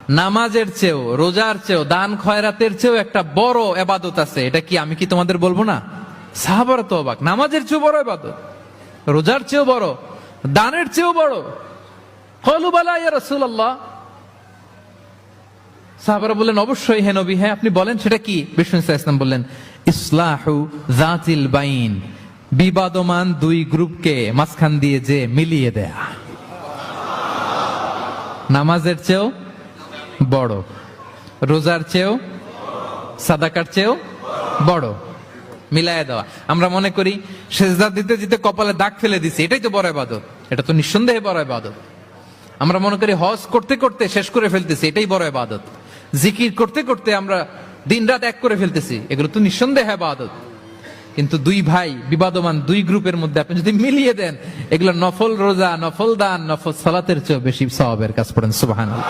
নামাজের চেয়েও, রোজার চেয়েও, দান খয়রাতের চেয়েও একটা বড় ইবাদত আছে। এটা কি আমি কি তোমাদের বলবো না? সাহাবারা তো অবাক, নামাজের চেয়েও বড় ইবাদত, রোজার চেয়েও বড়, দানের চেয়েও বড়। ক্বালু বালা ইয়া রাসূলুল্লাহ। সাহাবারা বললেন অবশ্যই হে নবী, হ্যাঁ আপনি বলেন সেটা কি? বিষ্ণু সাল্লাল্লাহু আলাইহি ওয়াসাল্লাম বললেন ইসলাহু যাতিল বাইন, বিবাদমান দুই গ্রুপকে মাঝখান দিয়ে যে মিলিয়ে দেয়া। নামাজের চেয়েও বড়, রোজার চেয়েও, সাদাকার চেয়েও বড়, মিলায় দেওয়া। আমরা মনে করি সেজদা দিতে দিতে কপালে দাগ ফেলে দিছি, এটাই তো বড় ইবাদত। এটা তো নিঃসন্দেহে বড় ইবাদত। আমরা মনে করি হজ করতে করতে শেষ করে ফেলতেছি, এটাই বড় ইবাদত। জিকির করতে করতে আমরা দিনরাত এক করে ফেলতেছি, এগুলো তো নিঃসন্দেহে ইবাদত। কিন্তু দুই ভাই বিবাদমান দুই গ্রুপের মধ্যে আপনি যদি মিলিয়ে দেন, এগুলো নফল রোজা, নফল দান, নফল সালাতের চেয়ে বেশি সওয়াবের কাজ। পড়েন সুবহানাল্লাহ।